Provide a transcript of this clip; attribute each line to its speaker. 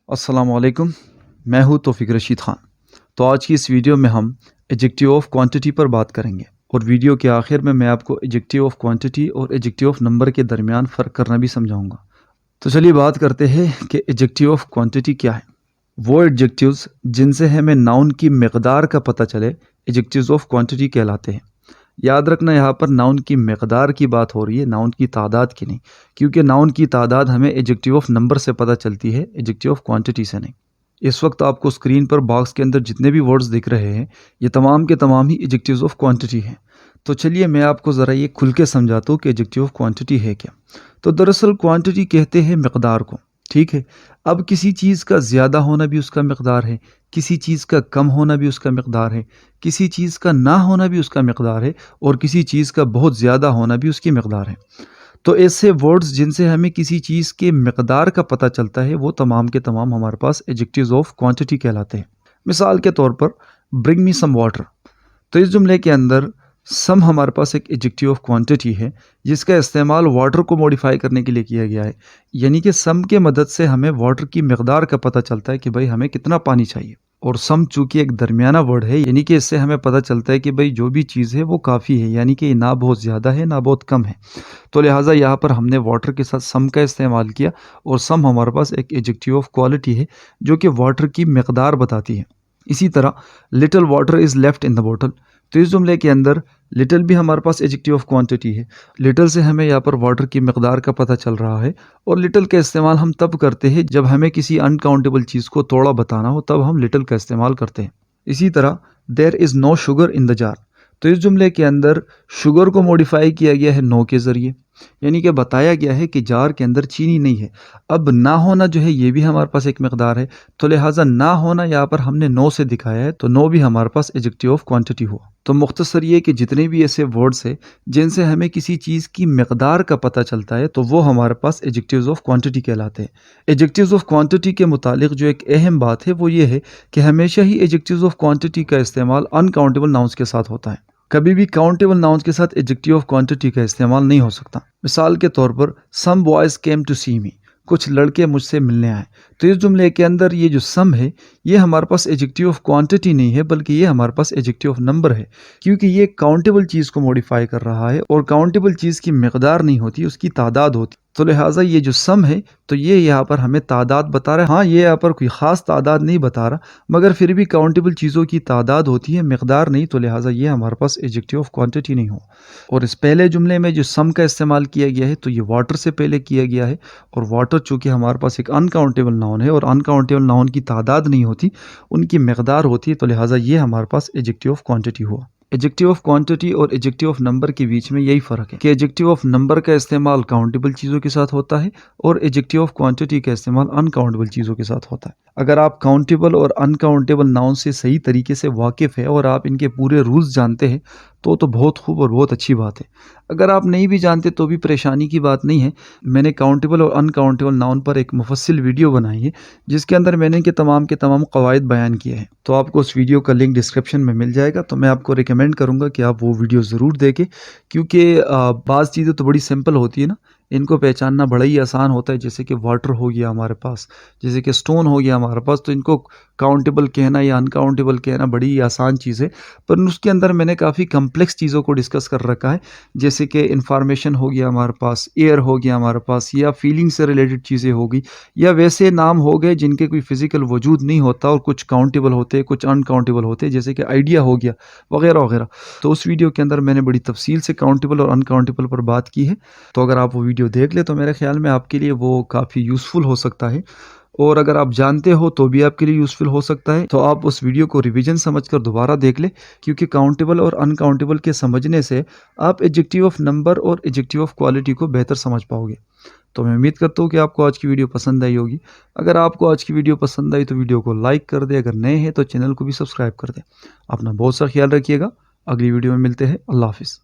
Speaker 1: अस्सलाम वालेकुम, मैं हूँ तौफीक रशीद ख़ान। तो आज की इस वीडियो में हम एडजेक्टिव ऑफ क्वांटिटी पर बात करेंगे और वीडियो के आखिर में मैं आपको एडजेक्टिव ऑफ क्वांटिटी और एडजेक्टिव ऑफ नंबर के दरमियान फ़र्क करना भी समझाऊंगा। तो चलिए बात करते हैं कि एडजेक्टिव ऑफ क्वांटिटी क्या है। वो एडजेक्टिव्स जिनसे हमें नाउन की मकदार का पता चले एडजेक्टिव्स ऑफ क्वांटिटी कहलाते हैं। याद रखना, यहाँ पर नाउन की मकदार की बात हो रही है, नाउन की तादाद की नहीं, क्योंकि नाउन की तादाद हमें एडजेक्टिव ऑफ नंबर से पता चलती है, एडजेक्टिव ऑफ क्वांटिटी से नहीं। इस वक्त आपको स्क्रीन पर बॉक्स के अंदर जितने भी वर्ड्स दिख रहे हैं, ये तमाम के तमाम ही एडजेक्टिव्स ऑफ क्वांटिटी हैं। तो चलिए मैं आपको ज़रा ये खुल के समझाता हूँ कि एडजेक्टिव ऑफ क्वांटिटी है क्या। तो दरअसल क्वांटिटी कहते हैं मकदार को, ठीक है। अब किसी चीज़ का ज़्यादा होना भी उसका मकदार है, किसी चीज़ का कम होना भी उसका मकदार है, किसी चीज़ का ना होना भी उसका मकदार है, और किसी चीज़ का बहुत ज़्यादा होना भी उसकी मकदार है। तो ऐसे वर्ड्स जिनसे हमें किसी चीज़ के मकदार का पता चलता है, वो तमाम के तमाम हमारे पास एडजेक्टिव्स ऑफ क्वांटिटी कहलाते हैं। मिसाल के तौर पर ब्रिंग मी सम वाटर, तो इस जुमले के अंदर सम हमारे पास एक एडजेक्टिव ऑफ क्वांटिटी है जिसका इस्तेमाल वाटर को मॉडिफाई करने के लिए किया गया है। यानी कि सम के मदद से हमें वाटर की मकदार का पता चलता है कि भाई हमें कितना पानी चाहिए। और सम चूँकि एक दरमियाना वर्ड है, यानी कि इससे हमें पता चलता है कि भाई जो भी चीज़ है वो काफ़ी है, यानी कि ना बहुत ज़्यादा है ना बहुत कम है। तो लिहाजा यहाँ पर हमने वाटर के साथ सम का इस्तेमाल किया, और सम हमारे पास एक एडजेक्टिव ऑफ क्वालिटी है जो कि वाटर की मकदार बताती है। इसी तरह little water is left in the bottle, तो इस जुमले के अंदर लिटिल भी हमारे पास एडजेक्टिव ऑफ क्वांटिटी है। लिटिल से हमें यहाँ पर वाटर की मकदार का पता चल रहा है, और लिटिल का इस्तेमाल हम तब करते हैं जब हमें किसी अनकाउंटेबल चीज़ को थोड़ा बताना हो, तब हम लिटिल का इस्तेमाल करते हैं। इसी तरह there is no sugar in the jar, तो इस जुमले के अंदर शुगर को मॉडिफाई किया गया है नो के ज़रिए, यानी कि बताया गया है कि जार के अंदर चीनी नहीं है। अब ना होना जो है ये भी हमारे पास एक मकदार है, तो लिहाजा ना होना यहाँ पर हमने नो से दिखाया है, तो नो भी हमारे पास एडजेक्टिव ऑफ क्वांटिटी हुआ। तो मुख्तसर ये कि जितने भी ऐसे वर्ड्स हैं जिनसे हमें किसी चीज़ की मकदार का पता चलता है, तो वो हमारे पास एडजेक्टिव्स ऑफ क्वांटिटी कहलाते हैं। एडजेक्टिव्स ऑफ क्वांटिटी के मुतालिक जो एक अहम बात है वो ये है कि हमेशा ही एडजेक्टिव्स ऑफ क्वांटिटी का इस्तेमाल अनकाउंटेबल नाउन्स के साथ होता है। कभी भी काउंटेबल नाउन्स के साथ एडजेक्टिव ऑफ क्वांटिटी का इस्तेमाल नहीं हो सकता। मिसाल के तौर पर सम बॉयज़ केम टू सी मी, कुछ लड़के मुझसे मिलने आए, तो इस जुमले के अंदर ये जो सम है ये हमारे पास एडजेक्टिव ऑफ क्वांटिटी नहीं है, बल्कि ये हमारे पास एडजेक्टिव ऑफ नंबर है, क्योंकि ये काउंटेबल चीज़ को मॉडिफाई कर रहा है, और काउंटेबल चीज़ की मकदार नहीं होती, उसकी तादाद होती। तो लिहाजा ये जो सम है, तो ये यहाँ पर हमें तादाद बता रहा है। हाँ, ये यहाँ पर कोई ख़ास तादाद नहीं बता रहा, मगर फिर भी काउंटेबल चीज़ों की तादाद होती है, मकदार नहीं, तो लिहाजा ये हमारे पास एडजेक्टिव ऑफ क्वांटिटी नहीं हो। और इस पहले जुमले में जो सम का इस्तेमाल किया गया है, तो ये वाटर से पहले किया गया है, और वाटर चूँकि हमारे पास एक अनकाउंटेबल नाउन है, और अनकाउंटेबल नाउन की तादाद नहीं होती, उनकी मकदार होती है, तो लिहाजा ये हमारे पास एडजेक्टिव ऑफ क्वांटिटी हुआ। एडजेक्टिव ऑफ क्वांटिटी और एडजेक्टिव ऑफ नंबर के बीच में यही फ़र्क है कि एडजेक्टिव ऑफ नंबर का इस्तेमाल काउंटेबल चीज़ों के साथ होता है, और एडजेक्टिव ऑफ क्वांटिटी का इस्तेमाल अनकाउंटेबल चीज़ों के साथ होता है। अगर आप काउंटेबल और अनकाउंटेबल नाउन से सही तरीके से वाकिफ़ है और आप इनके पूरे रूल्स जानते हैं, तो बहुत खूब और बहुत अच्छी बात है। अगर आप नहीं भी जानते तो भी परेशानी की बात नहीं है। मैंने काउंटेबल और अनकाउंटेबल नाउन पर एक मुफस्सिल वीडियो बनाई है, जिसके अंदर मैंने इनके तमाम के तमाम क़वाइद बयान किए हैं। तो आपको उस वीडियो का लिंक डिस्क्रिप्शन में मिल जाएगा। तो मैं आपको रिकमेंड करूँगा कि आप वो वीडियो ज़रूर देखें, क्योंकि बाज़ चीज़ें तो बड़ी सिंपल होती है ना, इनको पहचानना बड़ा ही आसान होता है। जैसे कि वाटर हो गया हमारे पास, जैसे कि स्टोन हो गया हमारे पास, तो इनको काउंटेबल कहना या अनकाउंटेबल कहना बड़ी ही आसान चीज़ है, पर उसके अंदर मैंने काफ़ी कम्प्लेक्स चीज़ों को डिस्कस कर रखा है। जैसे कि इंफॉर्मेशन हो गया हमारे पास, एयर हो गया हमारे पास, या फीलिंग से रिलेटेड चीज़ें हो गई, या वैसे नाम हो गए जिनके कोई फ़िज़िकल वजूद नहीं होता, और कुछ काउंटेबल होते हैं, कुछ अनकाउंटेबल होते हैं, जैसे कि आइडिया हो गया वगैरह वगैरह। तो उस वीडियो के अंदर मैंने बड़ी तफसील से काउंटेबल और अनकाउंटेबल पर बात की है। तो अगर आप वो वीडियो देख ले तो मेरे ख्याल में आपके लिए वो काफ़ी यूज़फुल हो सकता है, और अगर आप जानते हो तो भी आपके लिए यूज़फुल हो सकता है। तो आप उस वीडियो को रिवीजन समझकर दोबारा देख ले, क्योंकि काउंटेबल और अनकाउंटेबल के समझने से आप एडजेक्टिव ऑफ नंबर और एडजेक्टिव ऑफ क्वालिटी को बेहतर समझ पाओगे। तो मैं उम्मीद करता हूँ कि आपको आज की वीडियो पसंद आई होगी। अगर आपको आज की वीडियो पसंद आई तो वीडियो को लाइक कर दे, अगर नए हैं तो चैनल को भी सब्सक्राइब कर दे। अपना बहुत सा ख्याल रखिएगा। अगली वीडियो में मिलते हैं। अल्लाह हाफिज़।